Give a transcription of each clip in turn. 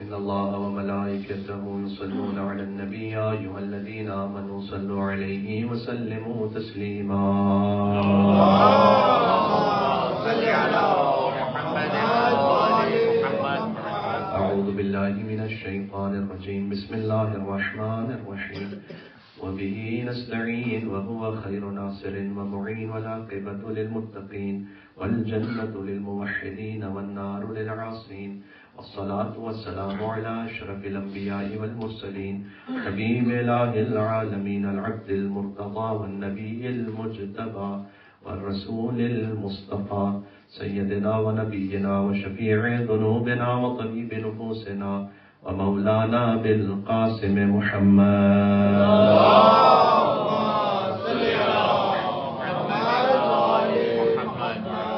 إن الله وملائكته يصلون على النبي يا أيها الذين آمنوا صلوا عليه وسلموا تسليما. صل على محمد وآل محمد. أعوذ بالله من الشيطان الرجيم. بسم الله الرحمن الرحيم. وبه نستعين وهو خير ناصر ومعين والعاقبة للمتقين والجنة للموحدين والنار للعاصين والصلاة والسلام على أشرف الأنبياء والمرسلين حبيب إله العالمين العبد المرتضى والنبي المجتبى والرسول المصطفى سيدنا ونبينا وشفيع ذنوبنا وطبيب نفوسنا ومولانا بالقاسم محمد. اللهم صل على محمد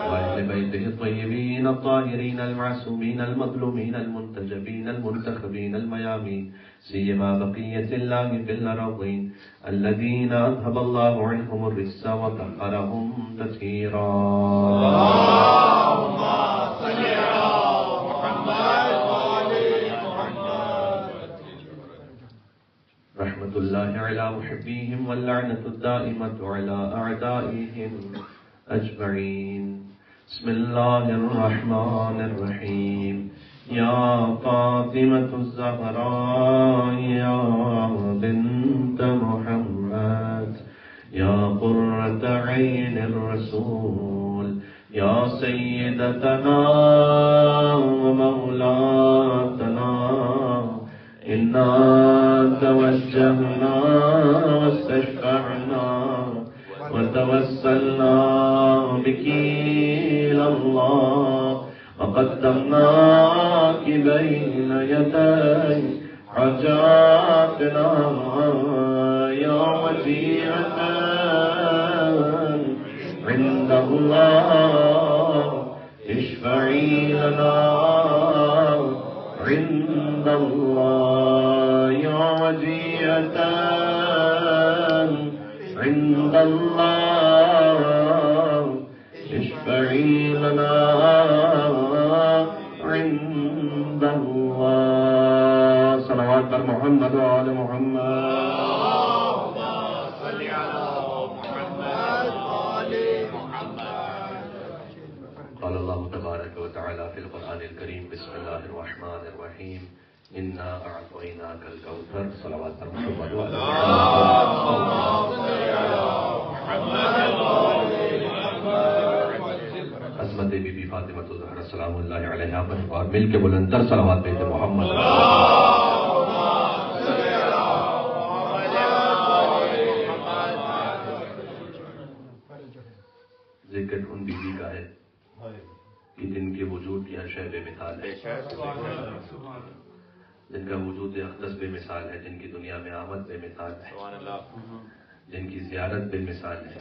وآل بيته الطيبين الطاهرين المعصومين المظلومين المنتجبين المنتخبين الميامين سيما بقية الله في الأرضين الذين أذهب الله عنهم الرجس وطهرهم تطهيرا. اللهم صل على محمد رحمة الله على محبيهم واللعنة الدائمة على أعدائهم أجمعين. بسم الله الرحمن الرحيم. يا فاطمة الزهراء يا بنت محمد يا قرة عين الرسول يا سيدتنا ومولاتنا إنا توجهنا واستشفعنا وتوسلنا بك إلى الله وقدمناك بين يدي حاجاتنا يا وجيهة عند الله اشفعي لنا عند الله يا وجيهة عند الله اشفعي لنا عند الله. صلوات پر محمد وآل محمد. اللهم صل على محمد وآل محمد. قال الله تبارك وتعالى في القرآن الكريم. بسم الله الرحمن الرحيم. إنا أعطيناك الكوثر. صلوات پر محمد وآل محمد. اللهم صل على محمد وآل محمد. عظمت بی بی فاطمہ الزہرا سلام اللہ علیہا پر اور مل کے بلندر صلوات بیت محمد. ذکر ان بی بی کا ہے کہ جن کے وجود یہاں شہ بے مثال ہے، جن کا وجود اقدس بے مثال ہے، جن کی دنیا میں آمد بے مثال ہے، جن کی زیارت بے مثال ہے،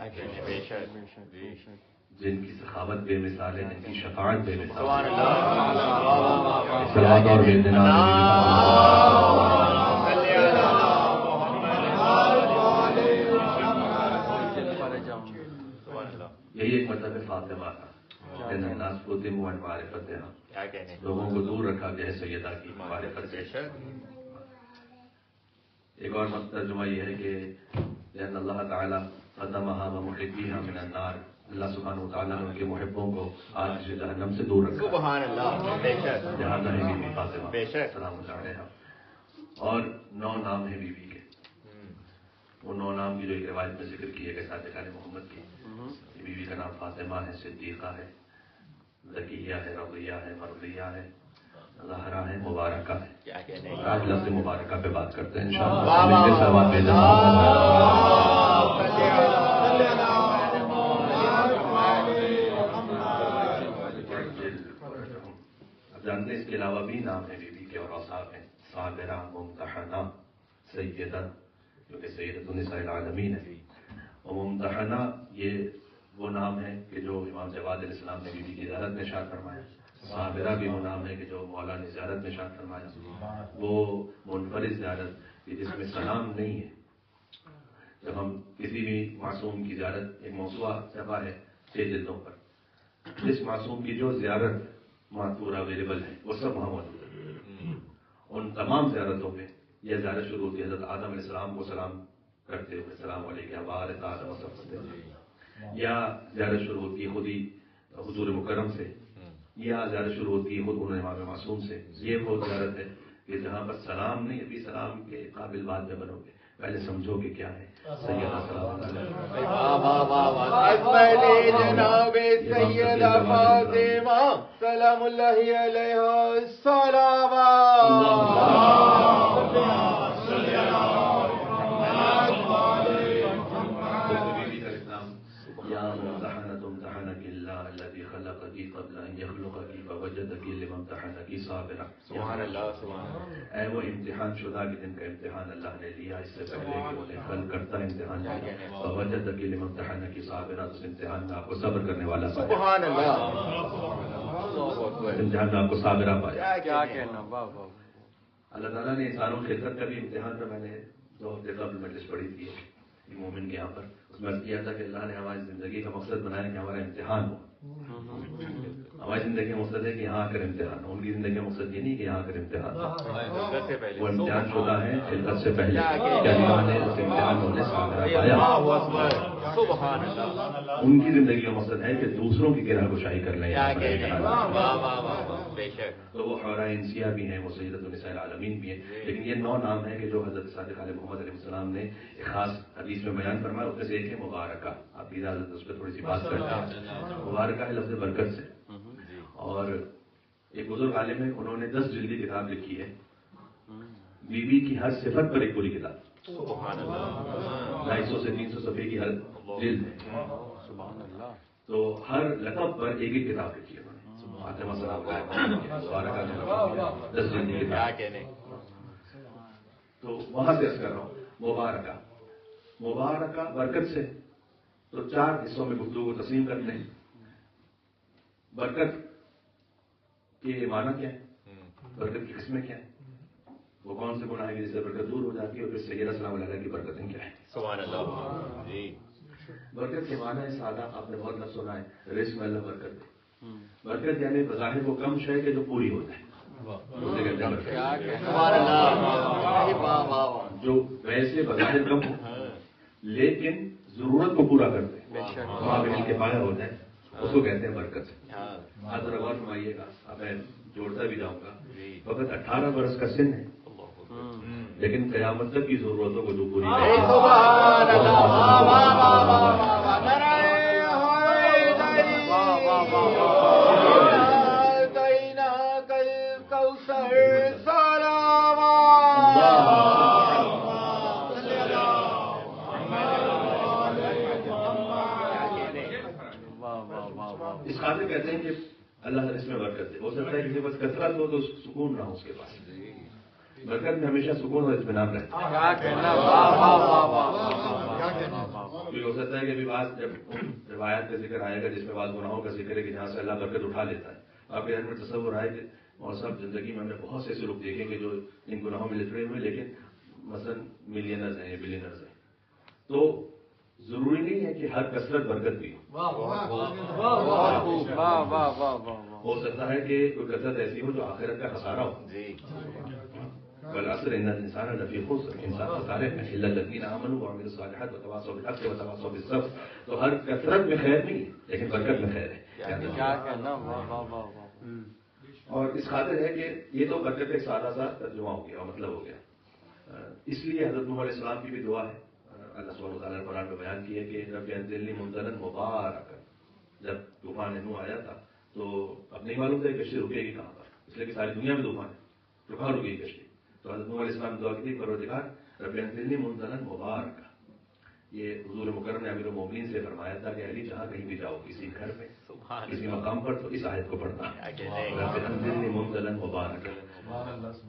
جن کی سخاوت بے مثال ہے، جن کی شفاعت بے مثال ہے. صلوات اور بے جناب یہی ایک مطلب فاطمہ کا الناس کو دم و معرفت ہے. لوگوں کو دور رکھا گیا ہے سیدہ کی معرفت سے. ایک اور ترجمہ یہ ہے کہ لأن اللہ تعالیٰ ختمها ومحبیها من النار. اللہ سبحانہ وتعالیٰ نے ان کے محبوں کو آج جہنم سے دور رکھا. سبحان اللہ. جہاں ہے بی بی فاطمہ سلام اللہ علیہا. اور 9 نام ہیں بی بی کے. وہ 9 نام کی جو ایک روایت میں ذکر کیے گئے صادقان محمد کی. بی بی کا نام فاطمہ ہے، صدیقہ ہے، ذکیہ ہے، رضیہ ہے، مرضیہ ہے، زہرا ہے، مبارکہ ہے. آج لفظ مبارکہ پہ بات کرتے ہیں انشاءاللہ. اب جانتے ہیں اس کے علاوہ بھی نام ہے بی بی کے اور اوصاف ہیں. صابرہ، ممتحنہ، سیدہ جو کہ سیدۃ النساء العالمین ہے. اور ممتحنہ یہ وہ نام ہے کہ جو امام جواد علیہ السلام نے بی بی کی زیارت میں ارشاد فرمایا. صابرہ بھی وہ نام ہے کہ جو مولا نے زیارت میں ارشاد فرمایا. وہ منفرد زیارت کہ جس میں سلام نہیں ہے. جب ہم کسی بھی معصوم کی زیارت، ایک موضوع جگہ ہے 6 جلدوں پر، جس معصوم کی جو زیارت ماتور اویلیبل ہے وہ سب وہاں موجود ہے. تمام زیارتوں میں یہ زیارت شروع ہوتی ہے حضرت آدم علیہ السلام کو سلام کرتے ہوئے السلام علیکم وعلیکم آدم وصحبہ، یا زیارت شروع ہوتی ہے خود ہی حضور مکرم سے، یا زیارت شروع ہوتی ہے خود انہوں امام معصوم سے. یہ وہ زیارت ہے کہ جہاں پر سلام نہیں، ابھی سلام کے قابل بعد میں بنو گے، پہلے سمجھو کہ کیا ہے. سیدہ سلام جناب سیدہ فاطمہ سلام اللہ علیہ یا ممتحنۃ امتحنک اللہ الذی خلقک قبل ان یخلقک فوجدک لما امتحنک صابرا. سبحان اللہ سبحان اللہ. اے وہ امتحان شدہ کے دن کا امتحان اللہ نے لیا اس سے پہلے کہ انہیں خلق کرتا امتحان لیا. فوجدک لما امتحنک صابرا، اس امتحان میں آپ کو صبر کرنے والا پایا. سبحان اللہ. امتحان میں آپ کو صابرہ پایا. کیا کہنا. واہ واہ. اللہ تعالیٰ نے انسانوں کی فطرت کا بھی امتحان میں نے 2 ہفتے قبل مجلس پڑھی تھی مومن کے یہاں پر، اس میں کیا تھا کہ اللہ نے ہماری زندگی کا مقصد بنایا کہ ہمارا امتحان ہو. ہماری زندگی کا مقصد ہے کہ یہاں آ کر امتحان ہو، ان کی زندگی کا مقصد یہ نہیں کہ یہاں آ کر امتحان ہو. وہ امتحان شدہ ہے خلقت سے پہلے کہ اللہ نے اس امتحان میں انہیں صابرہ پایا. سبحان اللہ. ان کی زندگی کا مقصد ہے کہ دوسروں کی گرہ گشائی کر لیں. تو وہ حورہ انسیہ بھی ہیں، وہ سیدۃ النساء العالمین بھی ہیں. لیکن یہ 9 نام ہیں کہ جو حضرت صادق علیہ محمد علیہ السلام نے ایک خاص حدیث میں بیان فرمایا. اس میں سے ایک ہے مبارکہ. آپ کی اجازت اس پہ تھوڑی سی بات کرتے ہیں. مبارکہ ہے لفظ برکت سے. اور ایک بزرگ عالم ہے، انہوں نے 10 جلدی کتاب لکھی ہے بیوی کی ہر صفت پر ایک پوری کتاب. 250 سے 300 صفحے کی ہر جلد ہے. تو ہر لقب پر ایک ایک کتاب لکھی ہے انہوں نے. فاطمہ سلام مبارکہ 10 جلدی کتاب. تو وہاں سے عرض کر رہا ہوں مبارکہ برکت سے. تو 4 حصوں میں گفتگو کو تقسیم کرتے ہیں. برکت کے معنی کیا ہے، برکت کی قسمیں کیا ہیں، وہ کون سے گناہ ہیں جس سے برکت دور ہو جاتی ہے، اور پھر سیدہ سلام علیہ کی برکتیں کیا ہیں. سبحان اللہ. جی. برکت کے معنی ہے سادہ، آپ نے بہت لفظ سنا ہے، رزق میں اللہ برکت دے. برکت یعنی بظاہر وہ کم شے کہ جو پوری ہو جائے. جو ویسے بظاہر کم ہو لیکن ضرورت کو پورا کر دے، وہاں پہ مل کے پایا ہو جائے، اس کو کہتے ہیں برکت. آپ ذرا غور فرمائیے گا، اب میں جوڑتا بھی جاؤں گا. فقط 18 برس کا سن ہے لیکن قیامت تک کی ضرورتوں کو جو پوری اس خاطر کہتے ہیں کہ اللہ اس میں برکت ہے. ہو سکتا ہے کسی پاس کثرت ہو تو سکون نہ ہو اس کے پاس. برکت میں ہمیشہ سکون اور اطمینان رہتا ہے. کیونکہ ہو سکتا ہے کہ ابھی بعض جب روایات کا ذکر آئے گا جس میں بعض گناہوں کا ذکر ہے کہ جہاں سے اللہ برکت اٹھا لیتا ہے. آپ کے ذہن میں تصور آئے کہ اور سب زندگی میں ہم نے بہت سے ایسے لوگ دیکھیں گے جو ان گناہوں میں لپٹے ہوئے لیکن مثلاً ملینرز ہیں، بلینرز ہیں. تو ضروری نہیں ہے کہ ہر کثرت برکت بھی ہو. ہو سکتا ہے کہ کوئی کثرت ایسی ہو جو آخرت کا خسارہ ہو. بالعصر ان الانسان لفی خسر، انسان خسارے میں الا الذین آمنوا وعملوا الصالحات وتواصوا بالحق وتواصوا بالصبر. تو ہر کثرت میں خیر نہیں ہے لیکن برکت میں خیر ہے. اور اس خاطر ہے کہ یہ تو برکت ایک سادہ سا ترجمہ ہو گیا، مطلب ہو گیا. اس لیے حضرت نوح علیہ السلام کی بھی دعا ہے، اللہ سبحانہ وتعالیٰ نے قرآن میں بیان کی ہے کہ رب انزلنی منزلا مبارکا. جب طوفان نوح آیا تھا تو اب نہیں معلوم تھا کہ کشتی رکے گی کہاں پر، اس لیے کہ ساری دنیا میں طوفان ہے، تو کہاں رکے گی کشتی. تو حضرت نوح علیہ السلام نے دعا کی تھی پروردگار رب انزلنی منزلا مبارکا. یہ حضور مکرم نے امیر المومنین سے فرمایا تھا کہ علی جہاں کہیں بھی جاؤ، کسی گھر میں کسی مقام پر، تو اس آیت کو پڑھنا رب انزلنی منزلا مبارکا.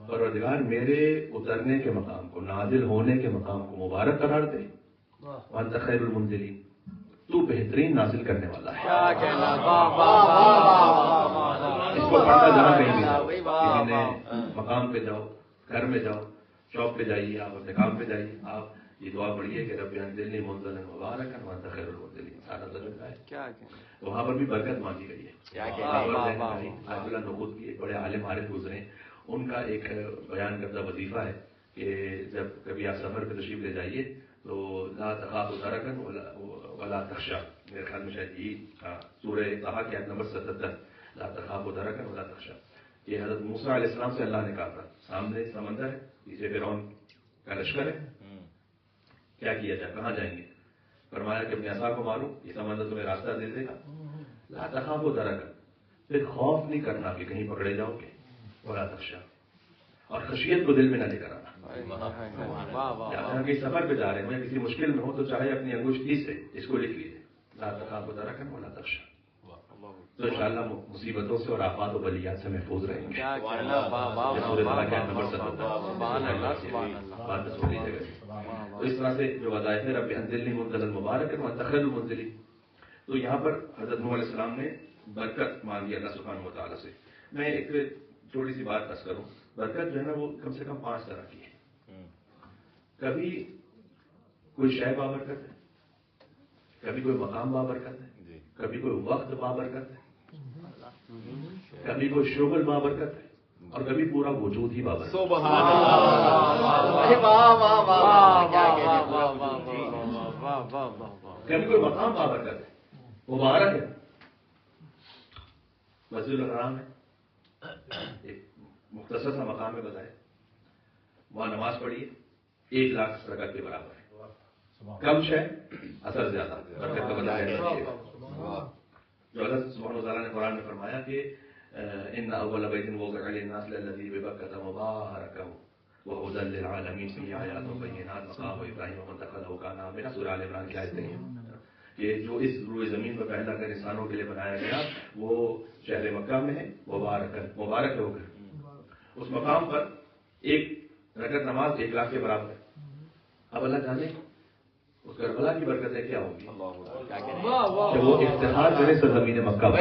پروردگار میرے اترنے کے مقام کو، نازل ہونے کے مقام کو مبارک قرار دے. وانت خیر المنزلین، تو بہترین نازل کرنے والا ہے. اس کو پڑھنا جہاں کہیں بھی جاؤ، کسی نے مقام پہ جاؤ، گھر میں جاؤ، شاپ پہ جائیے، آپ اپنے کام پہ جائیے، آپ یہ دعا پڑھیے کہ رب انزلنی منزلا مبارکا وانت خیر المنزلین. سارا ترجمہ ہے. وہاں پر بھی برکت مانگی گئی ہے. آیت اللہ نقود کی ایک بڑے عالم عارف گزرے، ان کا ایک بیان کردہ وظیفہ ہے کہ جب کبھی آپ سفر پہ تشریف لے جائیے تو لا تخافوا درکا ولا تخشا، میرے خیال میں شاید یہی سورہ طٰہٰ کی آیت نمبر 77، لا تخافوا درکا ولا تخشا. یہ حضرت موسیٰ علیہ السلام سے اللہ نے کہا تھا، سامنے سمندر ہے، پیچھے فرعون کا لشکر ہے، کیا کیا جائے، کہاں جائیں گے؟ فرمایا کہ اپنے عصا کو مارو، یہ سمندر تمہیں راستہ دے دے گا. لا تخافوا درکا، پھر خوف نہیں کرنا کہ کہیں پکڑے جاؤ گے، ولا تخشا، اور خشیت کو دل میں نہ لے کر آنا. جہاں کہیں سفر پہ جا رہے ہوں یا کسی مشکل میں ہو تو چاہے اپنی انگشتی سے اس کو لکھ لیجیے، لا تخافوا درکا ولا تخشا، تو انشاءاللہ مصیبتوں سے اور آفات و بلیات سے محفوظ رہیں گے. تو اس طرح سے جو وظائف ہے رب انزلنی منزلا مبارکا وانت خیر المنزلین. تو یہاں پر حضرت نوح علیہ السلام نے برکت مانگی اللہ سبحانہ و تعالیٰ سے. میں ایک چھوٹی سی بات عرض کروں، برکت جو ہے نا وہ کم سے کم 5 طرح کی ہے. کبھی کوئی شے بابرکت ہے، کبھی کوئی مقام بابرکت ہے، کبھی کوئی وقت بابرکت ہے، کبھی کوئی شغل بابرکت ہے، اور کبھی پورا وجود ہی بابرکت ہے. کبھی کوئی مقام بابرکت ہے، مبارک ہے، مسجد الحرام ہے، ایک مختصر سا مقام میں بتائے، وہاں نماز پڑھیے 1 لاکھ رکعت کے برابر ہے. کم شے اثر زیادہ، برکت کا بتایا جو اللہ سبحانہ وتعالیٰ نے قرآن میں فرمایا کہ ان اول بیت وضع للناس للذی ببکۃ مبارکا وہدی للعالمین فیہ آیات بینات مقام ابراہیم ومن دخلہ کان آمنا، سورہ آل عمران کی آیتیں ہیں کہ جو اس روئے زمین پر پہلا گھر انسانوں کے لیے بنایا گیا وہ شہر مکہ میں ہے، مبارک ہو کر. اس مقام پر 1 رکعت نماز 1 لاکھ کے برابر ہے. اب اللہ جانے اس کربلا کی برکتیں کیا ہوں گی کہ وہ افتخار کرے سرزمین مکہ پر.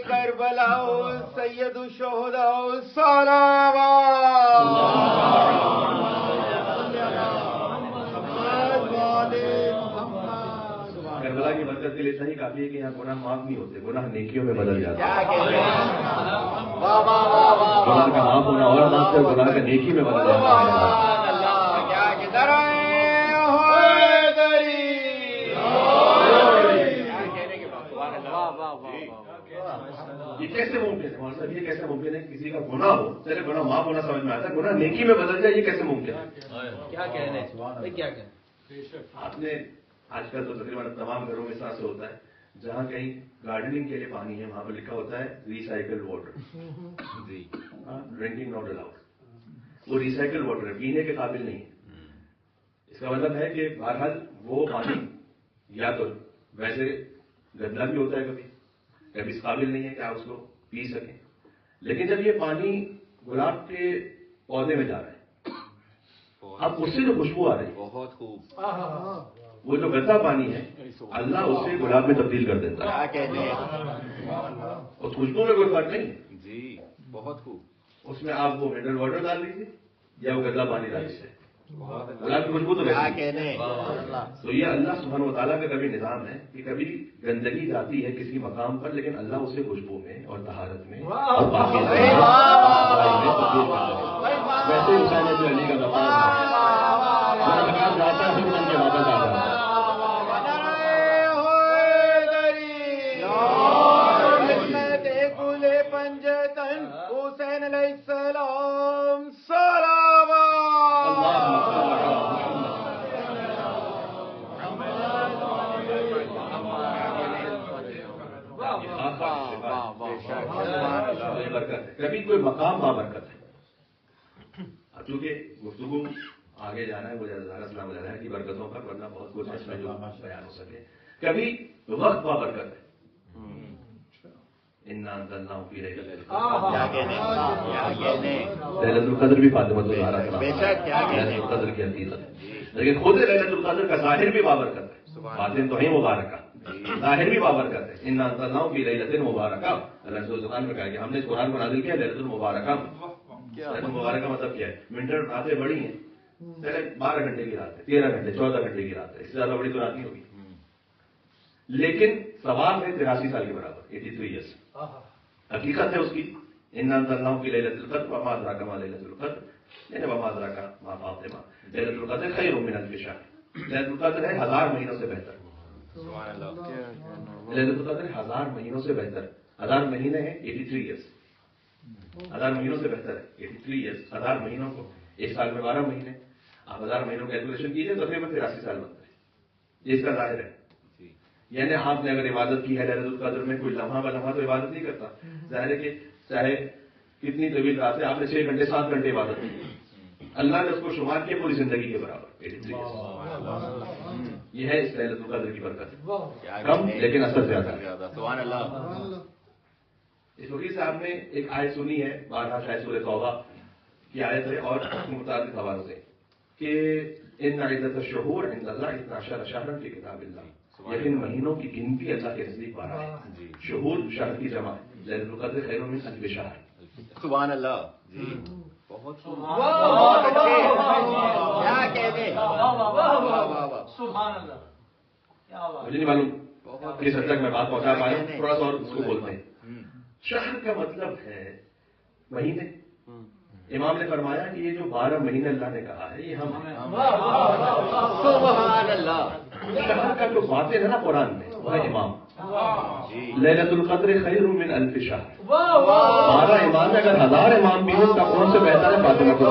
کربلا سید الشہداء صلوات کربلا کی برکت کے لیے صحیح کافی ہے کہ یہاں گناہ معاف نہیں ہوتے، گناہ نیکیوں میں بدل جاتے ہیں. گناہ کا معاف ہونا اور بات ہے، گناہ کا نیکی میں بدل جاتا ہے. یہ کیسے ممکن ہے ہمارے ساتھ؟ یہ کیسے ممکن ہے کسی کا گناہ ہو، چلے گناہ معاف ہونا سمجھ میں آتا ہے، گناہ نیکی میں بدل جائے، یہ کیسے ممکن ہے؟ کیا کہنے کیا کہنے. آپ نے آج کل تو تقریباً تمام گھروں میں اس طرح سے ہوتا ہے، جہاں کہیں گارڈننگ کے لیے پانی ہے وہاں پر لکھا ہوتا ہے recycle water, drinking not allowed. وہ ریسائیکل واٹر ہے، پینے کے قابل نہیں ہے. اس کا مطلب ہے کہ بہرحال وہ پانی یا تو ویسے گندا بھی ہوتا ہے، کبھی اس قابل نہیں ہے کہ آپ اس کو پی سکیں. لیکن جب یہ پانی گلاب کے پودے میں جا رہا ہے، اب اس سے جو خوشبو آ رہی ہے، بہت خوب، وہ جو گندا پانی ہے اللہ اسے گلاب میں تبدیل کر دیتا ہے. اس خوشبو میں کوئی فرق نہیں ہے. جی بہت خوب. اس میں آپ وہ منرل واٹر ڈال دیجیے یا وہ گندا پانی ڈال دیجیے، گلاب کی خوشبو تو ویسے. تو یہ اللہ سبحانہ و تعالیٰ کا کبھی نظام ہے کہ کبھی گندگی جاتی ہے کسی مقام پر، لیکن اللہ اسے خوشبو میں اور طہارت میں اور باقی ویسے حسین ابن علی کا مقام جاتا ہے ان کے واپس آ جاتا ہے. حسین علیہ السلام برکت. کبھی کوئی مقام بابرکت ہے. اب چونکہ گفتگو آگے جانا ہے، وہ السلام علیہ کی برکتوں پر، ورنہ بہت کچھ اس میں جو بیان ہو سکے. کبھی وقت بابرکت ہے. ليلة القدر بھی فاطمۃ الزہرا ليلة القدر کی حقیقت، لیکن خود ليلة القدر کا ظاہر بھی بابرکت ہے. باطن تو ہے مبارکہ، ظاہر بھی بابرکت ہے. انا انزلناه في ليلة مبارکہ. اللہ نے زبان میں کہا کہ ہم نے اس قرآن کو نازل کیا ليلة المبارکہ. ليلة المبارکہ مطلب کیا ہے؟ منٹر راتیں بڑی ہیں، 12 گھنٹے کی رات ہے، 13 گھنٹے 14 گھنٹے کی رات ہے، اس سے زیادہ بڑی تو رات نہیں ہوگی. لیکن ثواب ہے 83 سال کے برابر، 83 ایئرس. حقیقت ہے اس کی اِنَّا أَنزَلْنَاهُ فِي لَيْلَةِ الْقَدْرِ وَمَا أَدْرَاكَ مَا لَيْلَةُ الْقَدْرِ یعنی وَمَا أَدْرَاكَ مَا فَاطِمَہ. لَيْلَةُ الْقَدْرِ خَيْرٌ مِّنَ أَلْفِ شَهْرٍ. لَيْلَةُ الْقَدْر ہے 1000 مہینوں سے بہتر. سبحان اللہ. لَيْلَةُ الْقَدْر 1000 مہینوں سے بہتر. 1000 مہینے ہیں 83 ایئرس. 1000 مہینوں سے بہتر ہے 83 ایئرس. 1000 مہینوں کو ایک سال میں 12 مہینے، آپ 1000 مہینوں کی کیلکولیشن کیجیے تو تقریباً 83 سال بنتا ہے. یہ اس کا ظاہر ہے. یعنی آپ نے اگر عبادت کی ہے لیلۃ القدر میں، کوئی لمحہ بلمحہ تو عبادت نہیں کرتا. ظاہر ہے کہ چاہے کتنی طویل رات ہے، آپ نے 6 گھنٹے 7 گھنٹے عبادت کی، اللہ نے اس کو شمار کیا پوری زندگی کے برابر. یہ ہے اس لیلۃ القدر کی برکت. کم لیکن اثر زیادہ. سبحان اللہ. اس وقت صاحب نے ایک آیت سنی ہے، بارہا شاید سورہ توبہ کی آیت ہے، اور متعدد حوالوں سے کہ ان عدت الشہور عند اللہ 12 شہرا فی کتاب اللہ. لیکن مہینوں کی گنتی اللہ کے نزدیک 12 ہے. شہور شہر کی جمع ہے. لیلۃ القدر خیر من الف شہر. سبحان اللہ. جی بہت بہت اچھے. کیا کہتے ہیں. سبحان اللہ. مجھے نہیں معلوم کس حد تک میں بات پہنچا پایا ہوں، تھوڑا سا اور اس کو بولتے ہیں. شہر کا مطلب ہے مہینے. امام نے فرمایا کہ یہ جو 12 مہینے اللہ نے کہا ہے یہ ہم ہیں. سبحان اللہ. شہر کا جو باطن ہے نا قرآن میں وہ ہے امام. لیلۃ القدر خیر من الف شہر. 12 امام میں اگر 1000 امام بھی ہوں تقویٰ سے بہتر ہے فاطمہ کو.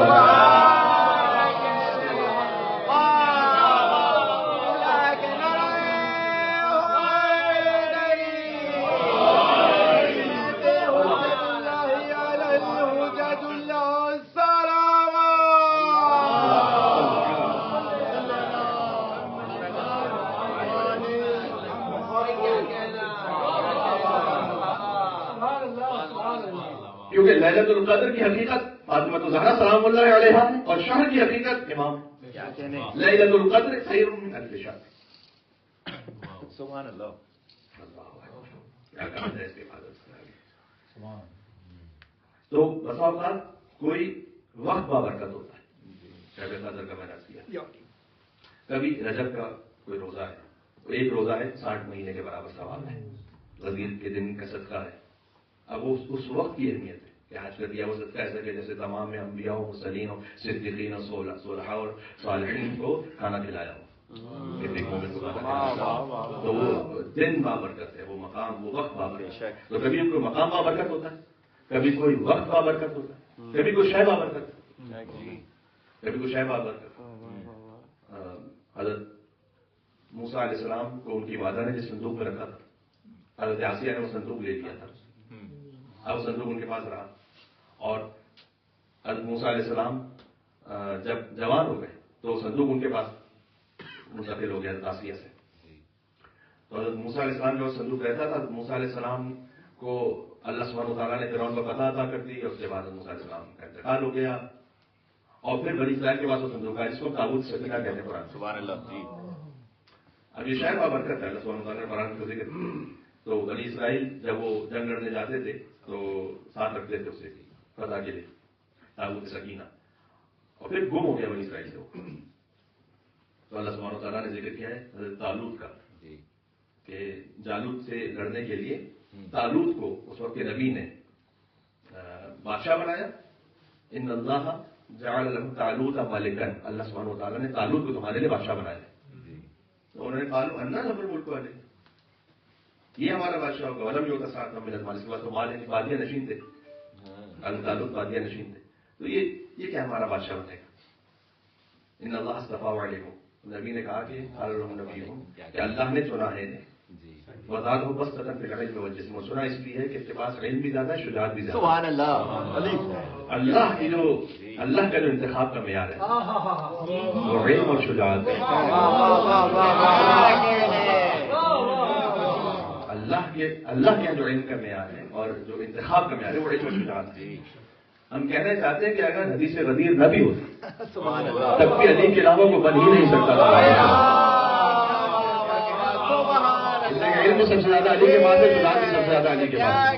کیونکہ لیلۃ القدر کی حقیقت فاطمہ الزہرا سلام اللہ علیہا ہے اور شہر کی حقیقت امام. لیلۃ القدر خیر من الف شہر. سبحان اللہ. کیا کہا جائے اس کے بعد. تو بسا اوقات کوئی وقت بابرکت ہوتا ہے. شب قدر کا میں نے کیا کبھی رجب کا کوئی روزہ ہے، ایک روزہ ہے 60 مہینے کے برابر ثواب ہے. غدیر کے دن کا صدقہ ہے. اب وہ اس وقت کی اہمیت ہے کہ آج کا دیا وہ صدقہ ایسا کہ جیسے تمام انبیاء و مرسلین و صدیقین و صلحاء اور صالحین کو کھانا کھلایا ہو. تو وہ دن بابرکت ہے، وہ مقام، وہ وقت بابرکت ہے. تو کبھی کوئی مقام بابرکت ہوتا ہے، کبھی کوئی وقت بابرکت ہوتا ہے، کبھی کوئی شے بابرکت، کبھی کوئی شے بابرکت. حضرت موسیٰ علیہ السلام کو ان کی والدہ نے جس صندوق میں رکھا تھا، حضرت آسیہ نے وہ صندوق لے لیا تھا. اب صندوق ان کے پاس رہا اور حضرت موسیٰ علیہ السلام جب جوان ہو گئے تو صندوق ان کے پاس منتقل ہو گیا حضرت آسیہ سے. تو حضرت موسیٰ علیہ السلام جو صندوق رہتا تھا، موسیٰ علیہ السلام کو اللہ سبحانہ وتعالیٰ نے فرعون کو فتح عطا کر دی. اس کے بعد موسیٰ علیہ السلام کا انتقال ہو گیا اور پھر بنی اسرائیل کے پاس وہ صندوق آیا جس کو تابوت سکینہ کہتے ہیں قرآن. سبحان اللہ. جی اب یہ شاید بابرکت ہے اللہ سبحانہ وتعالیٰ نے قرآن کا ذکر. تو بنی اسرائیل جب وہ جنگ لڑنے جاتے تھے تو ساتھ رکھتے تھے اسے فتح کے لیے تابوت سکینہ، اور پھر گم ہو گیا بنی اسرائیل سے. تو اللہ سبحانہ وتعالیٰ نے ذکر کیا ہے حضرت طالوت کا کہ جالوت سے لڑنے کے لیے طالوت کو اس وقت کے نبی نے بادشاہ بنایا. ان اللہ جعل له طالوت ملکا. اللہ سبحانہ وتعالیٰ نے طالوت کو تمہارے لیے بادشاہ بنایا. تو انہوں نے قالوا انا له الملك علیہ، یہ ہمارا بادشاہ ہوگا. ولم یؤت ساعۃ من المال. اس کے بعد تو مال یعنی بادیہ نشین تھے، طالوت بادیہ نشین تھے. تو یہ کیا ہمارا بادشاہ بنے گا. ان اللہ اصطفیٰ علیکم. نبی نے کہا کہ اللہ نے چنا ہے انہیں. وزادہ بسطۃ فی العلم والجسم. سنا اس لیے ہے کہ اس کے پاس علم بھی زیادہ ہے، شجاعت بھی زیادہ. سبحان اللہ. اللہ کا جو انتخاب کا معیار ہے وہ علم اور شجاعت ہے. اللہ کے جو علم کا معیار ہے اور جو انتخاب کا معیار ہے وہ علم اور شجاعت ہے. ہم کہنا چاہتے ہیں کہ اگر حدیث غدیر نہ بھی ہوتی تب بھی علی کے علاوہ کو بن ہی نہیں سکتا تھا. علم سب سے زیادہ علی کے بعد ہے، شجاعت بھی سب سے زیادہ علی کے بعد.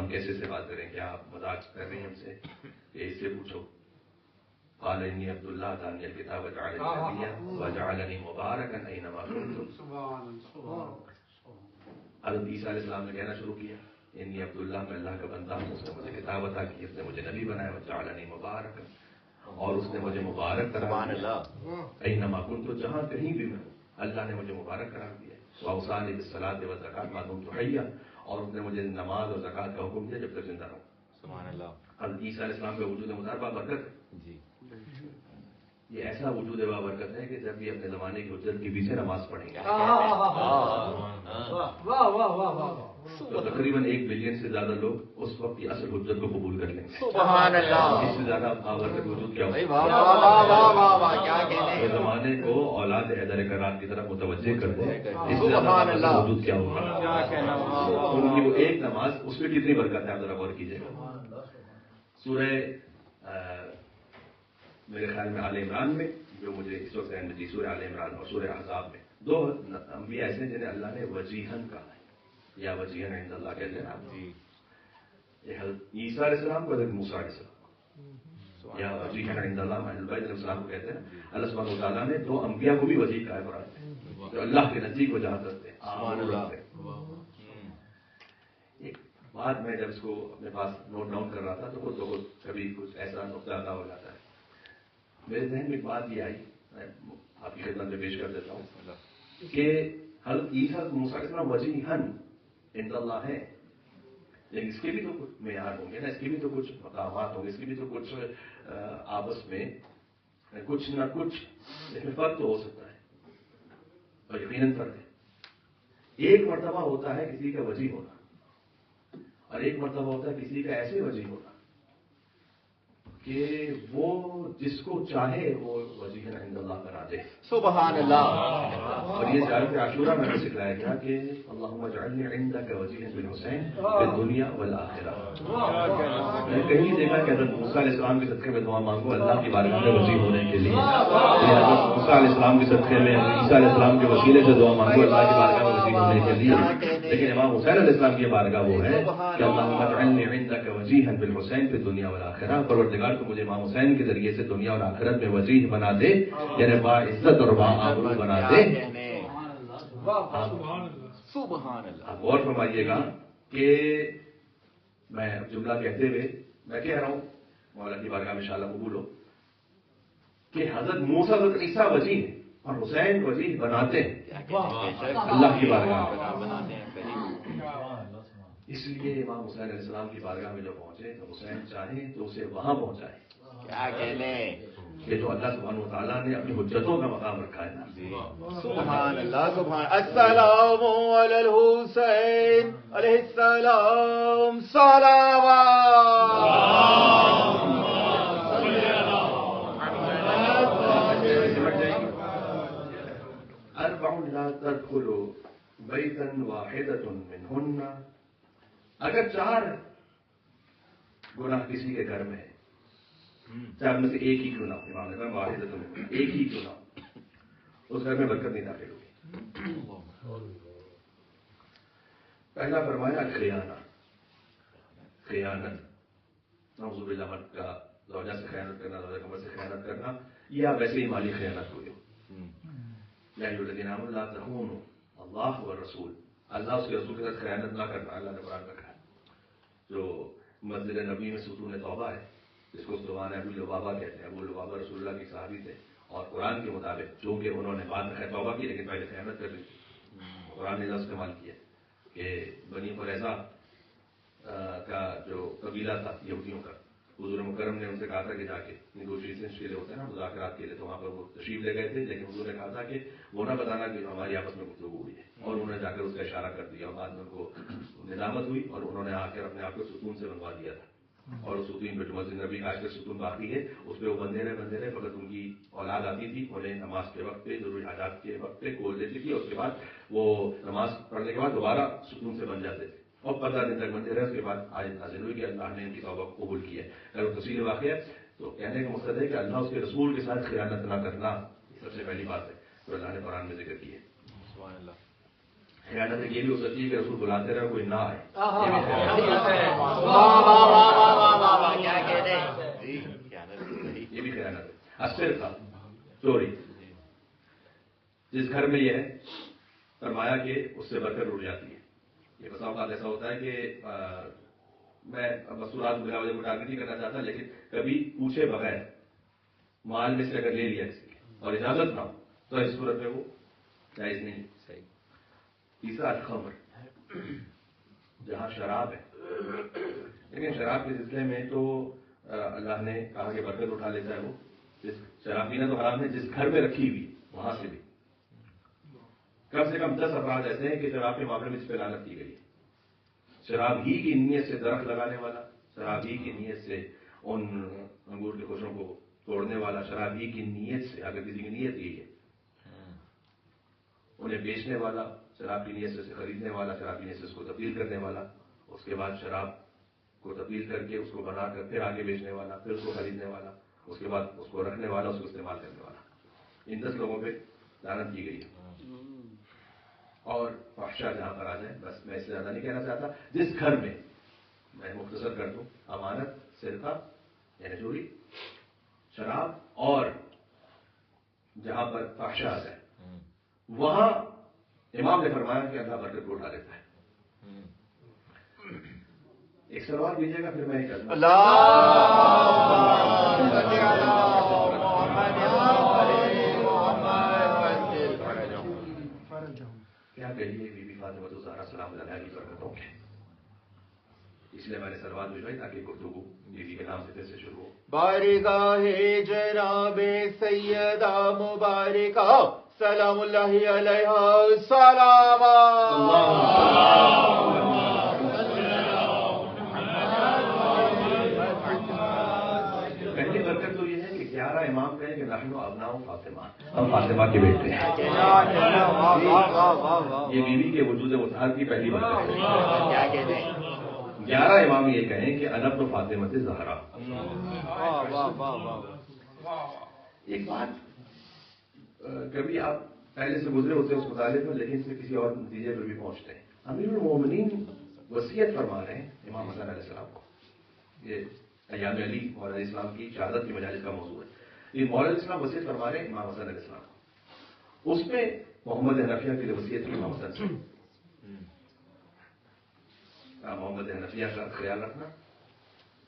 ہم کیسے سے بات کریں؟ کیا آپ مذاق کر رہے ہیں ہم سے؟ کہ اس سے پوچھو. قال انی عبداللہ آتانی الکتاب وجعلنی نبیا وجعلنی مبارکا اینما کنت. حضرت عیسیٰ علیہ السلام نے کہنا شروع کیا انی عبداللہ، میں اللہ کا بندہ ہوں، اس نے مجھے کتاب عطا کی، اس نے مجھے نبی بنایا، وجعلنی مبارکا، اور اس نے مجھے مبارک قرار دیا. اینما کنت، جہاں کہیں بھی میں ہوں اللہ نے مجھے مبارک قرار دیا. واوصانی بالصلاۃ والزکاۃ ما دمت حیا، اور اس نے مجھے نماز اور زکوٰۃ کا حکم دیا جب تک زندہ رہوں. سبحان اللہ. حضرت عیسیٰ علیہ السلام کا وجود مضاربہ برکت ہے. جی یہ ایسا وجود بابرکت ہے کہ جب بھی اپنے زمانے کی حجت کے پیچھے نماز پڑھیں گے تو تقریباً 1 بلین سے زیادہ لوگ اس وقت کی اصل حجت کو قبول کر لیں گے. سبحان اللہ. اس سے زیادہ بابرکت وجود کیا واہ ہوگا؟ واہ واہ واہ واہ، کیا کہنے. یہ زمانے کو اولاد حیدر کرار کی طرف متوجہ کر دے، اس سے زیادہ سبحان اللہ. بابرکت وجود کیا ہوگا؟ ان کی وہ ایک نماز، اس میں کتنی برکت ہے آپ ذرا غور کیجیے گا. سورہ میرے خیال میں آل عمران میں، جو مجھے اس وقت ذہن میں تھی، سورہ آل عمران اور سورہ احزاب میں 2 انبیاء ایسے ہیں جنہیں اللہ نے وجیہن کہا ہے، یا وجیہن عند اللہ کہتے ہیں آپ. جی یہ حضرت عیسیٰ علیہ السلام کو، حضرت موسیٰ علیہ السلام، یا وجیہن عند اللہ اہل بیت علیہ السلام کو کہتے ہیں. اللہ سبحانہ وتعالیٰ نے 2 انبیاء کو بھی وجیہ کہا ہے قرآن میں، جو اللہ کے نزدیک وجاہت کرتے ہیں. سبحان اللہ. ایک بات میں جب اس کو اپنے پاس نوٹ ڈاؤن کر رہا تھا تو خود بخود کبھی کچھ ایسا نقطہ عطا ہو جاتا ہے. میرے ذہن میں ایک بات یہ آئی، میں آپ کی خدمت میں پیش کر دیتا ہوں کہ حضرت عیسیٰ موسیٰ علیہ السلام وجیہن عند اللہ ہے، لیکن اس کے بھی تو کچھ معیار ہوں گے نا، اس کے بھی تو کچھ مقامات ہوں گے، اس کے بھی تو کچھ آپس میں کچھ نہ کچھ اس میں فرق تو ہو سکتا ہے، اور یقیناً فرق ہے. ایک مرتبہ ہوتا ہے کسی کا وجیہ ہونا، اور ایک مرتبہ ہوتا ہے کسی کا ایسے وجیہ ہونا کہ وہ جس کو چاہے وہ وجیہ عند اللہ کرا دے. سبحان اللہ. اور یہ زیارت عاشورہ میں سکھلایا گیا کہ اللہم اجعلنی عندک وجیہا بالحسین فی الدنیا والآخرہ. میں نے کہیں نہیں دیکھا کہ حضرت موسیٰ علیہ السلام کے صدقے میں دعا مانگو اللہ کی بارگاہ میں وجیہ ہونے کے لیے، حضرت موسیٰ علیہ السلام کے صدقے میں عیسیٰ علیہ السلام کے وسیلے سے دعا مانگو اللہ کی بارگاہ میں وجیہ ہونے کے لیے. لیکن امام حسین علیہ السلام کی بارگاہ وہ ہے کہ اللہم اجعلنی عندک وجیہا بالحسین فی الدنیا والآخرہ. پروردگار تو مجھے امام حسین کے ذریعے سے دنیا اور آخرت میں وجیہ بنا دے، یعنی باعزت اور باآبرو بنا دے. سبحان اللہ. آپ غور فرمائیے گا کہ میں جملہ کہتے ہوئے میں کہہ رہا ہوں مولا کی بارگاہ میں انشاءاللہ قبول ہو کہ حضرت موسیٰ حضرت عیسیٰ وجیہ ہیں اور حسین وجیہ بناتے ہیں اللہ کی بارگاہ میں. اس لیے امام حسین علیہ السلام کی بارگاہ میں جو پہنچے تو حسین چاہیں تو اسے وہاں پہنچائے. کیا کہنے. یہ تو اللہ سبحانہ وتعالیٰ نے اپنی حجتوں کا مقام رکھا ہے نا. سبحان اللہ. سبحان. السلام علی الحسین علیہ السلام. اربع لا تدخل بیتا واحدۃ منہن. اگر 4 گناہ کسی کے گھر میں ہے، 4 میں سے ایک ہی کیوں نہ ہو، امام نے کہا واحدۃ منہن، ایک ہی کیوں نہ ہو، اس گھر میں برکت نہیں داخل ہوگی. پہلا فرمایا خیانہ، خیانت، نعوذ باللہ مرد کا زوجہ سے خیانت کرنا، زوجہ کمر سے خیانت کرنا، یا ویسے ہی مالی خیانت ہوئی ہو. یا ایھا الذین آمنوا لا تخونوا اللہ والرسول. اللہ اس کے رسول کے ساتھ خیانت نہ کرنا اللہ نے قرآن رکھا ہے. جو مسجد نبوی میں ستون توبہ ہے، جس کو زبان ابو لبابہ کہتے ہیں، ابو لبابہ رسول اللہ کے صحابی تھے، اور قرآن کے مطابق چونکہ انہوں نے بعد میں توبہ کی لیکن پہلے خیانت کر لی تھی، قرآن نے لفظ استعمال کیا کہ بنی قریظہ کا جو قبیلہ تھا یہودیوں کا، حضور مکرم نے ان سے کہا تھا کہ جا کے نیگوشیشن کے لیے ہوتے ہیں نا مذاکرات کے لیے، تو وہاں پر وہ تشریف لے گئے تھے، لیکن حضور نے کہا تھا کہ وہ نہ بتانا کہ ہماری آپس میں گفتگو ہوئی ہے، اور انہوں نے جا کر اس کا اشارہ کر دیا. بعد میں ان کو ندامت ہوئی اور انہوں نے آ کر اپنے آپ کو ستون سے بنوا دیا تھا، اور اس ستون پہ جو مسجد نبی کا آج کل ستون باقی ہے اس پہ وہ بندے رہے. فقط ان کی اولاد آتی تھی، انہیں نماز کے وقت پہ ضروری حاجات کے وقت پہ کھول دیتی تھی، اور اس کے بعد وہ نماز پڑھنے کے بعد دوبارہ ستون سے بن جاتے تھے، اور 15 دن تک بندے رہے. اس کے بعد آیت نازل ہوئی کہ اللہ نے ان کی توبہ کو قبول کیا ہے. اگر وہ تفصیل واقعہ ہے تو کہنے کا مقصد ہے کہ اللہ اس کے رسول کے ساتھ خیانت نہ کرنا سب سے پہلی بات ہے جو اللہ نے قرآن میں ذکر کی ہے. سبحان اللہ. خیانت یہ بھی ہو سکتی ہے کہ رسول بلاتے رہے کوئی نہ آئے، کیا کہتے ہیں، یہ بھی خیانت ہے۔ اثر کا چوری، جس گھر میں یہ ہے فرمایا کہ اس سے برکت اٹھ جاتی ہے۔ یہ بسا اوقات ایسا ہوتا ہے کہ میں مصورات بلا وجہ کو ٹارگٹ نہیں کرنا چاہتا، لیکن کبھی پوچھے بغیر مال میں سے اگر لے لیا کسی اور اجازت نہ ہو تو اس صورت میں وہ جائز نہیں۔ صحیح۔ تیسرا الخمر، جہاں شراب ہے، لیکن شراب کے سلسلے میں تو اللہ نے کہا کہ برکت اٹھا لیتا ہے وہ، جس شراب پینا تو حرام ہے، جس گھر میں رکھی ہوئی وہاں سے بھی کم سے کم 10 افراد ایسے ہیں کہ شراب کے معاملے میں اس پہ لعنت کی گئی ہے۔ شراب ہی کی نیت سے درخت لگانے والا، شراب ہی کی نیت سے ان انگور کے خوشوں کو توڑنے والا، شراب ہی کی نیت سے، اگر کسی کی نیت یہی ہے، انہیں بیچنے والا، شراب کی نیت سے اسے خریدنے والا، شراب کی نیت سے اس کو تبدیل کرنے والا، اس کے بعد شراب کو تبدیل کر کے اس کو بنا کر پھر آگے بیچنے والا، پھر اس کو خریدنے والا، اس کے بعد اس کو رکھنے والا، اس کو استعمال کرنے والا، ان 10 لوگوں پہ لعنت کی گئی ہے۔ اور فحشہ جہاں پر آ جائے، بس میں اس سے زیادہ نہیں کہنا چاہتا، جس گھر میں میں مختصر کر دوں، امانت، سرقہ یعنی چوری، شراب، اور جہاں پر فحشہ آ جائے وہاں امام نے فرمایا کہ اللہ برکت کو اٹھا لیتا ہے۔ ایک سوال دیجیے گا پھر میں کروں گا۔ کیا کہیے بی بی فاطمہ الزہرا سلام اللہ علیہ کی برکتوں کے، اس لیے میں نے سلوات بھجوائی تاکہ گفتگو بیوی کے نام سے پھر سے شروع ہو۔ بارگاہ جناب سیدہ مبارکہ سلام اللہ علیہ سلام پہلی برکت تو یہ ہے کہ 11 امام کہیں کہ نحن ابناء فاطمہ، ہم فاطمہ کے بیٹے ہیں۔ یہ بیوی کے وجود مطہر کی پہلی برکت ہے۔ کیا کہتے ہیں، 11 امام یہ کہیں کہ انا ابن فاطمہ الزہرا۔ ایک بات، کبھی آپ پہلے سے گزرے ہوتے ہیں اس مطالعے پر، لیکن پھر کسی اور نتیجے پر بھی پہنچتے ہیں۔ امیر المومنین وصیت فرما رہے ہیں امام حسن علیہ السلام کو، یہ ایام علی مولا علیہ السلام کی شہادت کی مجالس کا موضوع ہے۔ یہ مولا علیہ السلام وصیت فرما رہے ہیں امام حسن علیہ السلام کو، اس میں محمد حنفیہ کے لیے وصیت کی امام حسن سے، محمد حنفیہ کا خیال رکھنا،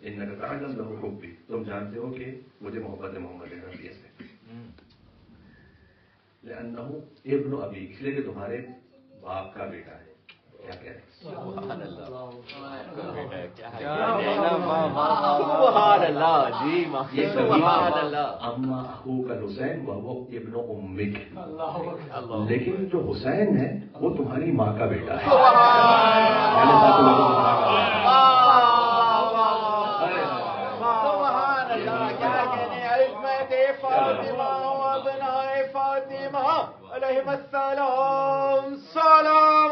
انک تعلم لہ حبی، تم جانتے ہو کہ مجھے محبت ہے محمد حنفیہ سے، لأنہ ابن ابی، اس لیے کہ تمہارے باپ کا بیٹا ہے۔ کیا کہہ رہے ہیں؟ سبحان اللہ جی، یہ سبحان اللہ۔ اما اخوک الحسین وہو ابن امک، لیکن جو حسین ہے وہ تمہاری ماں کا بیٹا ہے۔ علیہم السلام سلام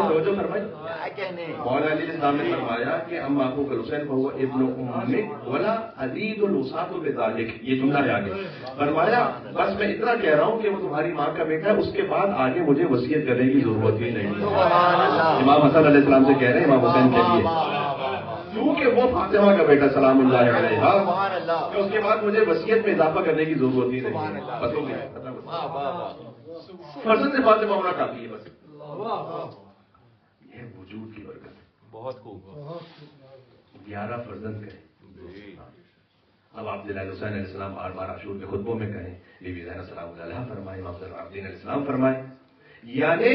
توجہ فرمائی، مولا علیہ السلام نے فرمایا کہ اما اخوک الحسین وہو ابن امک ولا عزیز الوساط بذالک، یہ جملہ ہے آگے فرمایا بس میں اتنا کہہ رہا ہوں کہ وہ تمہاری ماں کا بیٹا ہے، اس کے بعد آگے مجھے وصیت کرنے کی ضرورت ہی نہیں۔ امام حسن علیہ السلام سے کہہ رہے ہیں امام حسین کے لیے، کیونکہ وہ فاطمہ کا بیٹا سلام اللہ علیہ، کہ اس کے بعد مجھے وصیت میں اضافہ کرنے کی ضرورت ہی نہیں۔ بس ہو گیا، فرزند سے فاطمہ ہونا کافی ہے بس۔ یہ وجود کی برکت، بہت خوب۔ 11 فرزند کریں۔ اب آپ عبداللہ حسین علیہ السلام بار بار عاشور کے خطبوں میں کہیں، بی بی زینب سلام اللہ علیہ فرمائیں، امام زین العابدین علیہ السلام فرمائیں، یعنی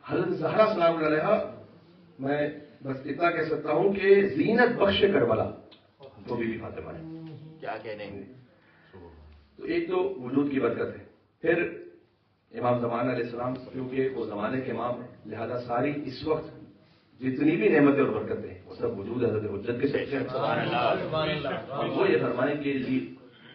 حضرت زہرا سلام اللہ علیہ، میں بس اتنا کہہ سکتا ہوں کہ زینت بخش کربلا تو بی بی فاطمہ ہے۔ کیا کہنے، تو ایک تو وجود کی برکت ہے، پھر امام زمان علیہ السلام کیونکہ وہ زمانے کے امام ہیں، لہذا ساری اس وقت جتنی بھی نعمتیں اور برکتیں ہیں وہ سب وجود حضرت حجت کے سچے ہیں۔ وہ یہ فرمائیں کہ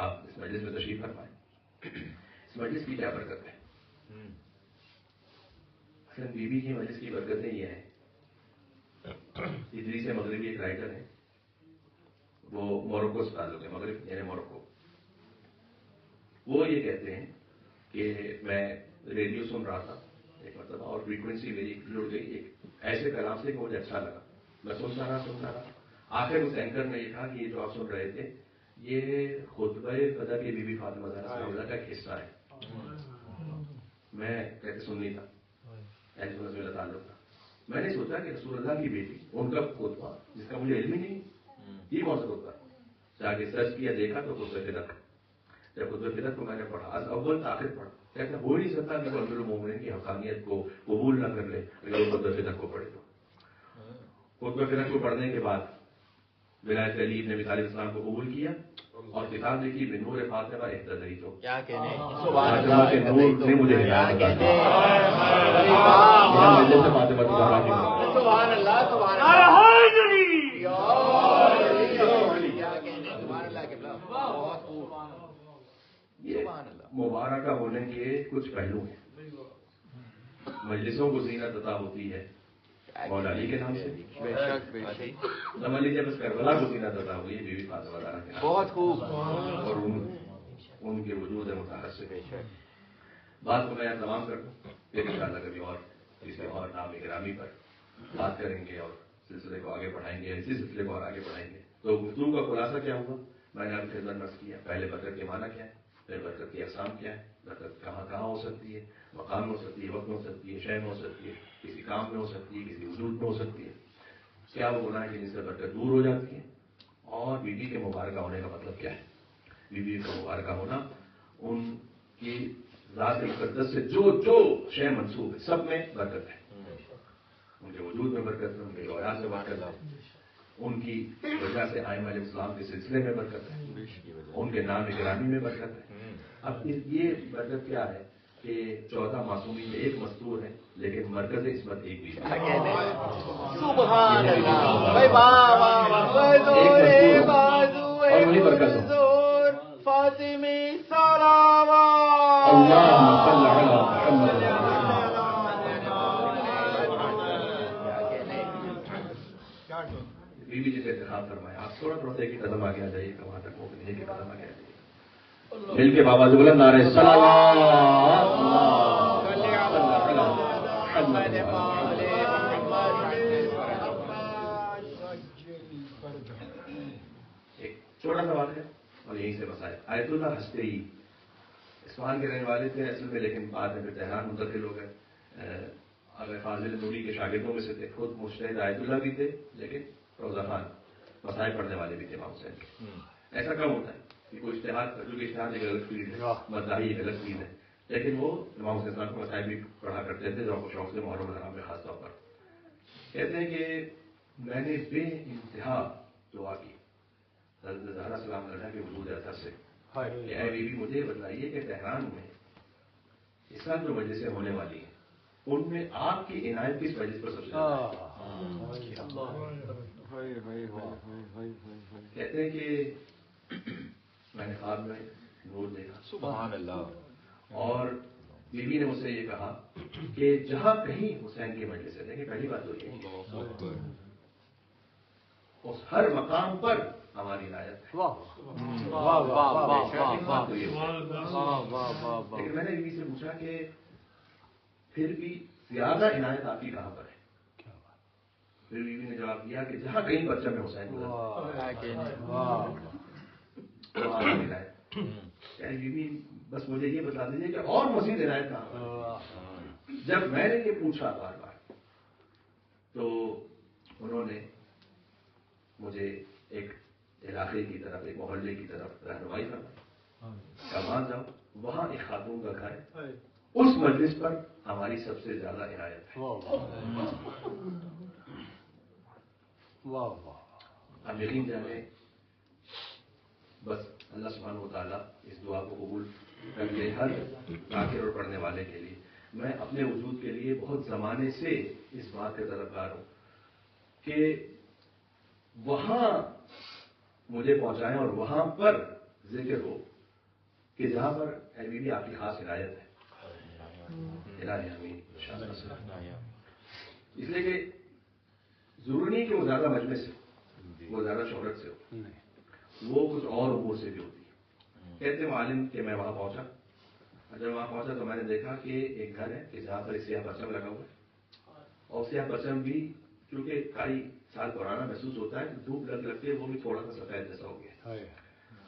آپ اس مجلس میں تشریف فرمائیں. اس مجلس کی کیا برکت ہے؟ اصل بی بی کی مجلس کی برکتیں یہ ہیں. ادریس مغربی ایک رائٹر ہے, وہ موروکو سے تعلق ہے, مغرب یعنی موروکو. وہ یہ کہتے ہیں کہ میں ریڈیو سن رہا تھا ایک مرتبہ, اور فریکوینسی میری جڑ گئی ایک ایسے کلام سے کہ مجھے اچھا لگا. میں سنتا رہا. آخر اس اینکر نے یہ کہا کہ یہ جو آپ سن رہے تھے یہ خطبہ قضا کی بی بی فاطمہ زہرا کا ایک حصہ ہے. میں کہتے سن نہیں تھا, ایسے میرا تعلق تھا. میں نے سوچا کہ رسول اللہ کی بیٹی ان کا خطبہ جس کا مجھے علم ہی نہیں, یہ کون سا خطبہ. جا کے سرچ کیا, دیکھا تو خطبہ فدق. جب خطبہ فدق کو میں نے پڑھا, اول تاخیر پڑھا, کہتا ہو نہیں سکتا کہ وہ امیر المومنین کی حقانیت کو قبول نہ کر لے اگر وہ خطبہ فدق کو پڑھے. تو خطبہ فدق کو پڑھنے کے بعد ولایت علی ابن ابی طالب السلام کو قبول کیا اور کتاب لکھی بنور فاطمہ اہتدیت. کیا کہنے, فاطمہ کے نور نے مجھے ہدایت عطا کی. فاطمہ کی زہرا کی سبحان اللہ, سبحان اللہ, یہ مبارکہ ہونے کے کچھ پہلو ہیں. مجلسوں کو زینت عطا ہوتی ہے مولا علی کے نام سے. بے شک بے شک, سمجھ لیجیے بس کربلا کو زینت عطا ہوئی ہے بی بی فاطمہ زہرا کے نام. بہت خوب. اور ان کے وجود مطہر سے بے شک. بات کو میں یہاں تمام کر دوں, پھر انشاءاللہ کبھی اور کسی اور نام گرامی پر بات کریں گے اور سلسلے کو آگے بڑھائیں گے, اسی سلسلے کو اور آگے بڑھائیں گے. تو گفتگو کا خلاصہ کیا ہوا, میں نے آپ خدمت نرس کیا. پہلے برکت کے معنی کیا ہے, پھر برکت کی اقسام کیا ہے, برکت کہاں کہاں ہو سکتی ہے, مقام میں ہو سکتی ہے, وقت میں ہو سکتی ہے, شے میں ہو سکتی ہے, کسی کام میں ہو سکتی ہے, کسی وجود میں ہو سکتی ہے. کیا وہ گناہ ہے جن سے برکت دور ہو جاتی ہے, اور بیوی کے مبارکہ ہونے کا مطلب کیا ہے. بیوی کا مبارکہ ہونا ان کی ذات مقدس سے جو جو شے منسوب ہے سب میں برکت ہے. ان کے وجود میں برکت ہے, ان کے روایات سے برکت ہے, ان کی وجہ سے آئمہ علیہ السلام کے سلسلے میں برکت ہے, ان کے نام گرامی میں برکت ہے. اب یہ برکت کیا ہے کہ 14 معصومین میں ایک مستور ہے لیکن مرکز عصمت ایک بھی ہے. سبحان اللہ, بھائی واہ واہ, اور وہی برکت ہو. فاطمی سلاوات اللہم صل علی محمد. بیوی جسے انتخاب فرمائے, آپ تھوڑا تھوڑا ایک قدم آگے آ جائیے کہ وہاں تک ایک قدم آگے آ جائیے. مل کے بابا زبلند نعرے صلوات. ایک چھوٹا سا واقعہ اور یہیں سے بسائے. آیت اللہ ہستی اصفہان کے رہنے والے تھے اصل میں, لیکن بعد میں پھر تہران منتقل ہو گئے. اگر فاضل نوری کے شاگردوں میں سے تھے, خود مجتہد آیت اللہ بھی تھے لیکن روزہ خان مسائل پڑھنے والے بھی تھے امام حسین کے. ایسا کم ہوتا ہے کہ کوئی اشتہار, کیونکہ اشتہار ایک الگ فیلڈ ہے, مداحی ایک الگ فیلڈ ہے, لیکن وہ امام حسین صاحب کو مسائل بھی پڑھا کرتے تھے جو شوق سے محرم الحرام میں خاص طور پر. کہتے ہیں کہ میں نے بے انتہا دعا کی حضرت زہرا سلام اللہ کے وجود اثر سے کہ اے بی بی مجھے بتلائیے کہ تہران میں اس وقت جو مجلسیں ہونے والی ہیں ان میں آپ کی عنایت کس مجلس پر سب سے زیادہ ہے. کہتے ہیں کہ میں نے خواب میں نور دیکھا. سبحان اللہ. اور بیوی نے مجھ سے یہ کہا کہ جہاں کہیں حسین کی مجلس ہے, دیکھیں پہلی بات تو یہ اس ہر مقام پر ہماری عنایت ہے. لیکن میں نے بیوی سے پوچھا کہ پھر بھی زیادہ عنایت آپ کی کہاں پر ہے. پھر بیوی نے جواب دیا کہ جہاں کہیں پرچم میں حسین بیوی بس مجھے یہ بتا دیجیے کہ اور مزید عنایت کہاں پر. جب میں نے یہ پوچھا بار بار تو انہوں نے مجھے ایک علاقے کی طرف, ایک محلے کی طرف رہنمائی فرمائی. وہاں جاؤ, وہاں ایک خاتون کا گھر ہے, اس مجلس پر ہماری سب سے زیادہ عنایت ہے. اب یقین جانے بس اللہ سبحانہ و تعالیٰ اس دعا کو قبول کر لے ہر ذاکر اور پڑھنے والے کے لیے. میں اپنے وجود کے لیے بہت زمانے سے اس بات کا طلبگار ہوں کہ وہاں مجھے پہنچائیں اور وہاں پر ذکر ہو کہ جہاں پر اے بی بی آپ کی خاص عنایت ہے، الہی آمین اس لیے کہ ضروری نہیں کہ وہ زیادہ مجلس سے ہو، وہ زیادہ شہرت سے ہو، وہ کچھ اور امور سے بھی ہوتی ہے۔ کہتے معلم کہ میں وہاں پہنچا، جب وہاں پہنچا تو میں نے دیکھا کہ ایک گھر ہے کہ جہاں پر ایک سیاہ پرچم لگا ہوا ہے، اور سیاہ پرچم بھی کیونکہ کئی سال پرانا محسوس ہوتا ہے، دھوپ لگتے وہ بھی تھوڑا سا سفید جیسا ہو گیا،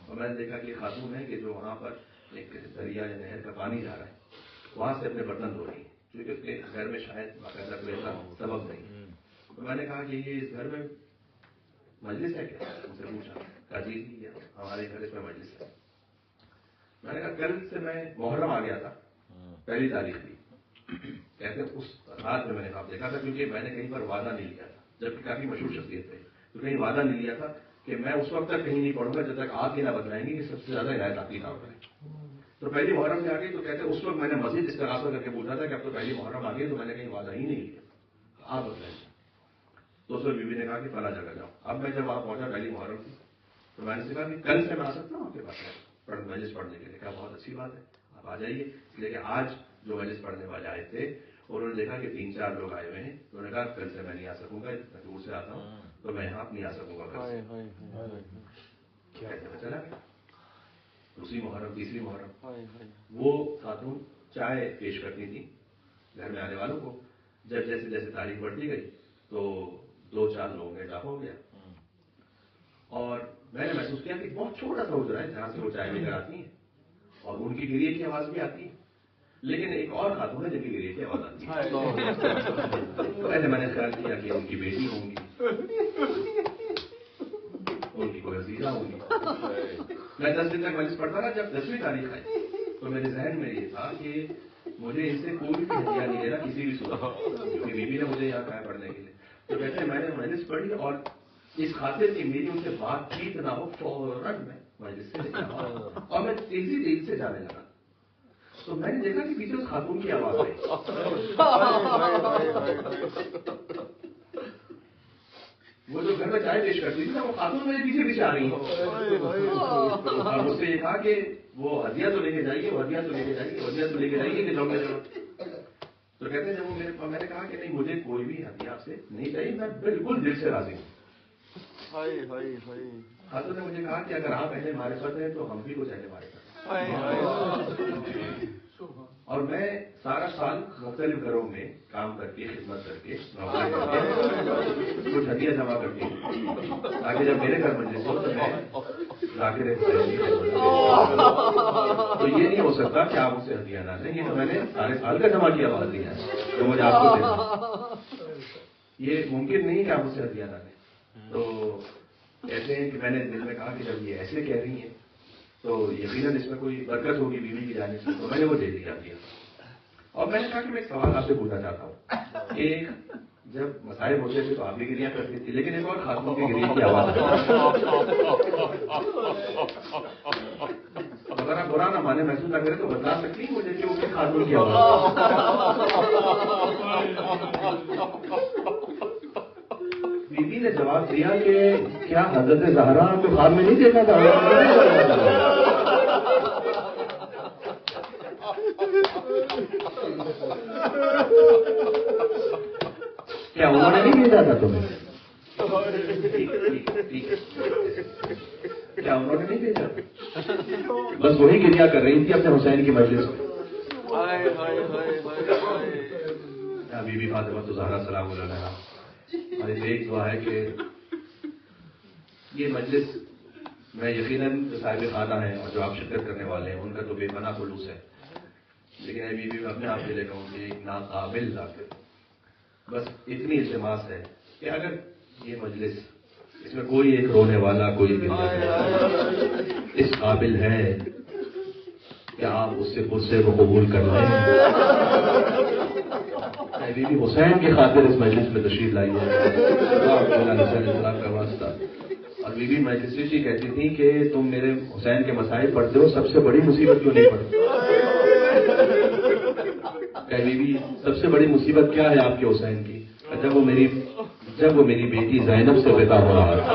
اور میں نے دیکھا کہ خاتون ہے کہ جو وہاں پر ایک دریا یا نہر کا پانی جا رہا ہے، وہاں سے اپنے برتن دھو رہی ہے، کیونکہ اس کے گھر میں شاید باقاعدہ کوئی ایسا سبب نہیں۔ تو میں نے کہا کہ یہ اس گھر میں مجلس ہے کیا؟ ان سے پوچھا، کہا جی ہمارے گھر اس میں مجلس ہے۔ میں نے کہا کل سے میں محرم آ گیا تھا، پہلی تاریخ تھی، کہتے ہیں اس رات میں نے خواب دیکھا تھا، کیونکہ میں نے کہیں پر وعدہ نہیں لیا تھا، جبکہ کافی مشہور شخصیت تھے، تو کہیں وعدہ نہیں لیا تھا کہ میں اس وقت تک کہیں نہیں پڑھوں گا جب تک آپ یہ نہ بتلائیں گے کہ سب سے زیادہ عنایت آپ کی کام ہے۔ تو پہلی محرم سے آ گئی، تو کہتے ہیں اس وقت میں نے مزید استغاثہ کر کے پوچھا تھا کہ اب تو پہلی محرم آ گئی، تو میں نے کہیں وعدہ ہی نہیں لیا، آپ بتلائیں گے۔ تو اس وقت بیوی نے کہا کہ فلاں جگہ جاؤ۔ اب میں جب وہاں پہنچا پہلی محرم تھی، تو میں نے کہا کہ کل سے میں آ سکتا ہوں آپ کے پاس مجلس پڑھنے کے لیے؟ کہا بہت اچھی بات ہے، آپ آ جائیے۔ اس لیے کہ آج جو مجلس پڑھنے والے آئے تھے انہوں نے دیکھا کہ 3-4 لوگ آئے ہوئے ہیں، انہوں نے کہا کل سے میں نہیں آ سکوں گا، اتنا دور سے آتا ہوں تو میں یہاں نہیں آ سکوں گا کل سے۔ کہتے میں چلا گیا۔ دوسری محرم، تیسری محرم، وہ خاتون چائے پیش کرتی تھی گھر میں آنے والوں کو۔ جب جیسے جیسے تاریخ بڑھتی گئی تو 2-4 لوگوں کا اضافہ ہو گیا، اور میں نے محسوس کیا کہ بہت چھوٹا سا حجرا ہے جہاں سے وہ چائے لے کر آتی ہیں، اور ان کی گریے کی آواز بھی آتی ہے، لیکن ایک اور خاتون ہے جن کی گریے کی آواز آتی ہے۔ تو پہلے میں نے خیال کیا کہ ان کی بیٹی ہوں گی، ان کی کوئی عزیزہ ہوں گی۔ میں 10 دن تک مجلس پڑھتا رہا، جب 10ویں تاریخ آئی تو میرے ذہن میں یہ تھا کہ مجھے ان سے کوئی بھی ہدیہ نہیں لینا کسی بھی صورت، کیونکہ بیوی نے مجھے یہاں کہا پڑھنے کے لیے۔ تو کہتے ہیں میں نے مجلس پڑھی، اور اس خاطر کی میری ان سے بات چیت نہ ہو، فوراً میں مجلس سے نکلا اور میں تیزی سے جانے لگا۔ تو میں نے دیکھا کہ پیچھے اس خاتون کی آواز آئی، وہ جو گھر میں چائے پیش کرتی تھی نا، وہ خاتون میرے پیچھے پیچھے آ رہی ہے، اور مجھ سے یہ کہا کہ وہ ہدیہ تو لے کے جائیے، وہ ہدیہ تو لے کے جائیے، ہدیہ تو لے کے جائیے کہ جاؤ۔ تو کہتے ہیں جب وہ میں نے کہا کہ نہیں، مجھے کوئی بھی ہدیہ آپ سے نہیں چاہیے، میں بالکل دل سے راضی ہوں۔ خاتون نے مجھے کہا کہ اگر آپ اہل معرفت ہیں تو ہم بھی کچھ اہل معرفت ہیں۔ اور میں سارا سال مختلف گھروں میں کام کر کے، خدمت کر کے، کچھ ہدیہ جمع کرتی ہوں تاکہ جب میرے گھر مجلس ہو تو میں ذاکر حسین کی خدمت کروں۔ تو یہ نہیں ہو سکتا کہ آپ اسے ہدیہ نہ دیں، یہ تو میں نے سارے سال کا جمع کیا ہوا ہدیہ ہے جو مجھے آپ کو دینا، یہ ممکن نہیں کہ آپ اسے ہدیہ نہ دیں۔ تو کہتے ہیں کہ میں نے دل میں کہا کہ جب یہ ایسے کہہ رہی ہیں تو یقیناً اس میں کوئی برکت ہوگی بیوی کی جانب سے، تو میں نے وہ دے دیا۔ اور میں نے کہا کہ میں ایک سوال آپ سے پوچھنا چاہتا ہوں کہ جب مسائل ہوتے تھے تو آپ بھی گریاں کرتی تھی، لیکن ایک اور خاتون کی گریے کی آواز اگر آپ برا نہ مانے، محسوس نہ کریں تو بتا سکتی ہیں مجھے کہ وہ خاتون کی آواز۔ بیوی نے جواب دیا کہ کیا حضرت زہرا کو خواب میں نہیں دیکھا تھا؟ کیا انہوں نے نہیں بھیجا تھا تمہیں؟ کیا انہوں نے نہیں بھیجا؟ بس وہی گریا کر رہی تھی اپنے حسین کی مجلس میں۔ بی بی فاطمہ الزہرا سلام اللہ علیہا، ہماری تو ایک دعا ہے کہ یہ مجلس میں یقیناً جو صاحب خانہ ہیں اور جو آپ شرکت کرنے والے ہیں ان کا تو بے پناہ خلوص ہے، لیکن ابھی بھی میں اپنے آپ سے لے کہوں کہ ایک ناقابل ذاکر، بس اتنی التماس ہے کہ اگر یہ مجلس اس میں کوئی ایک رونے والا، کوئی اس قابل ہے کہ آپ اس سے غصے کو قبول کر لیں، بی بی حسین کی خاطر اس مجلس میں تشریف لائی ہے کا واسطہ۔ اور بی بی مجلس سے کہتی تھی کہ تم میرے حسین کے مسائل پڑھتے ہو، سب سے بڑی مصیبت کیوں نہیں پڑھتے؟ کہ بی بی سب سے بڑی مصیبت کیا ہے آپ کے حسین کی؟ جب وہ میری بیٹی زینب سے ودا ہو رہا تھا،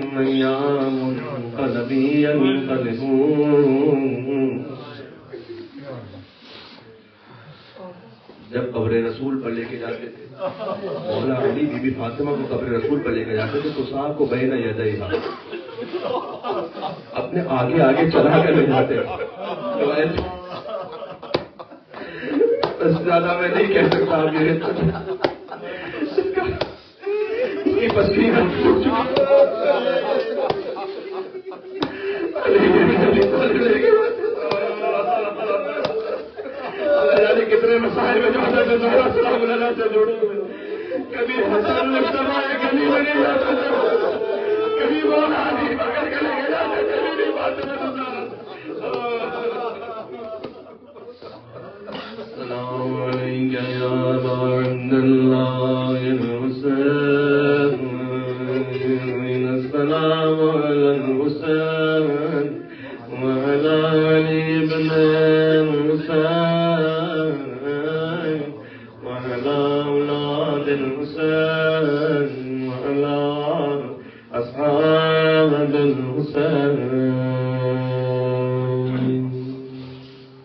أيام القلب ينقلبون. جب قبر رسول پر لے کے جاتے تھے مولا علی بی بی فاطمہ کو قبر رسول پر لے کے جاتے تھے تو صاحب کو بین یدیہا اپنے آگے آگے چلا کر لے جاتے. بس زیادہ میں نہیں کہہ سکتا میرے کی پسلی میں ٹوٹ چکی. کتنے مسائل میں جو حضرت زہرا سلام اللہ سے جڑے ہوئے, کبھی حسن مصطفیٰ گلی میں نہیں جاتے تھے, کبھی مولا علی پکڑ کے لے کے جاتے تھے, میری بات میں السلام علیک یا ابا عبد اللہ الحسین, السلام علی الحسین وعلی علی بن الحسین وعلی اولاد الحسین وعلی اصحاب الحسین.